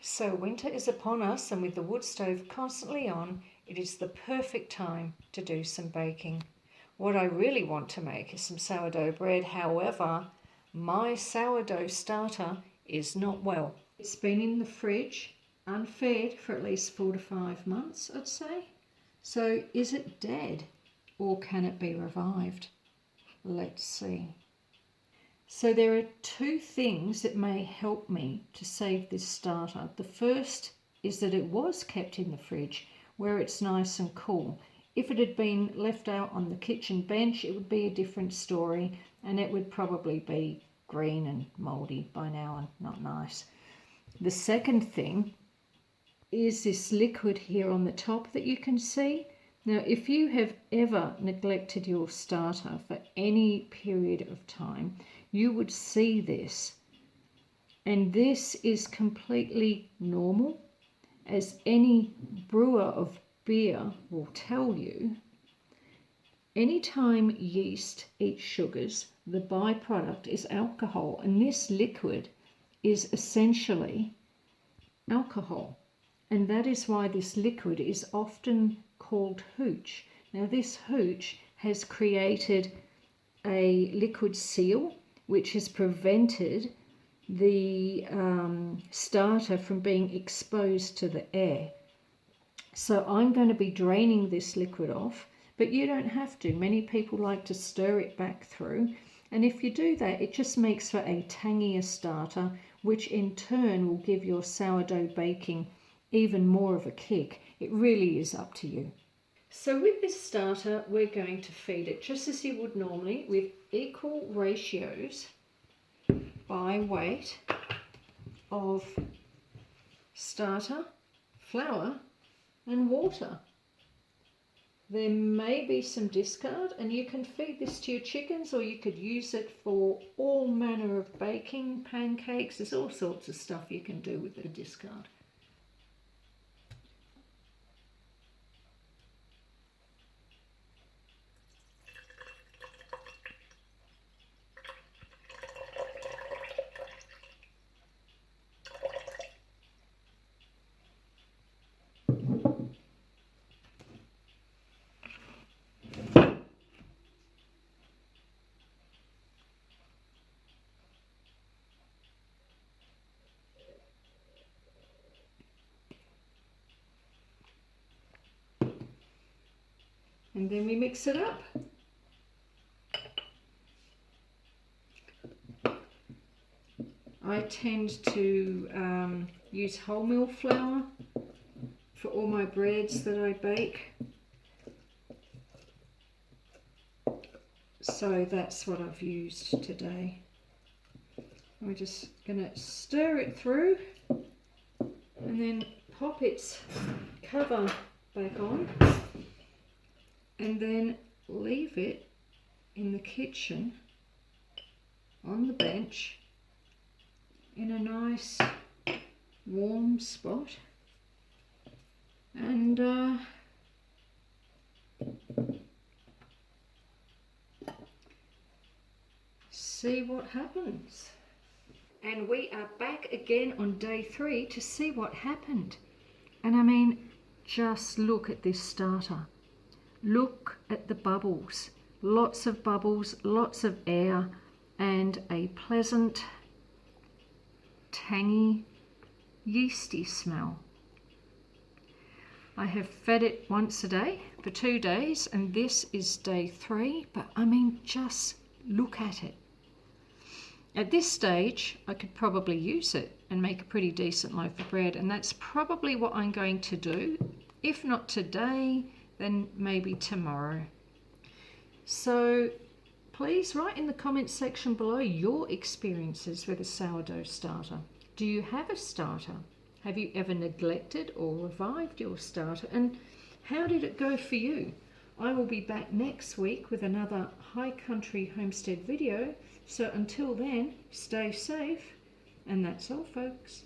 So winter is upon us, and with the wood stove constantly on, it is the perfect time to do some baking. What I really want to make is some sourdough bread. However, my sourdough starter is not well. It's been in the fridge, unfed, for at least 4 to 5 months, I'd say. So is it dead, or can it be revived? Let's see. So there are 2 things that may help me to save this starter. The first is that it was kept in the fridge where it's nice and cool. If it had been left out on the kitchen bench, it would be a different story, and it would probably be green and mouldy by now and not nice. The second thing is this liquid here on the top that you can see. Now, if you have ever neglected your starter for any period of time, you would see this. And this is completely normal, as any brewer of beer will tell you. Anytime yeast eats sugars, the byproduct is alcohol, and this liquid is essentially alcohol. And that is why this liquid is often called hooch. Now, this hooch has created a liquid seal which has prevented the starter from being exposed to the air. So I'm going to be draining this liquid off, but you don't have to. Many people like to stir it back through, and if you do that, it just makes for a tangier starter, which in turn will give your sourdough baking even more of a kick. It really is up to you. So with this starter, we're going to feed it just as you would normally, with equal ratios by weight of starter, flour and water. There may be some discard, and you can feed this to your chickens, or you could use it for all manner of baking, pancakes. There's all sorts of stuff you can do with the discard. And then we mix it up. I tend to use wholemeal flour for all my breads that I bake. So that's what I've used today. We're just going to stir it through and then pop its cover back on, and then leave it in the kitchen on the bench in a nice warm spot, and see what happens. And we are back again on day 3 to see what happened. And I mean, just look at this starter. Look at the bubbles. Lots of bubbles, lots of air, and a pleasant, tangy, yeasty smell. I have fed it once a day for 2 days, and this is day 3, but I mean, just look at it. At this stage, I could probably use it and make a pretty decent loaf of bread, and that's probably what I'm going to do. If not today, then maybe tomorrow. So please write in the comments section below your experiences with a sourdough starter. Do you have a starter? Have you ever neglected or revived your starter? And how did it go for you? I will be back next week with another High Country Homestead video. So until then, stay safe. And that's all, folks.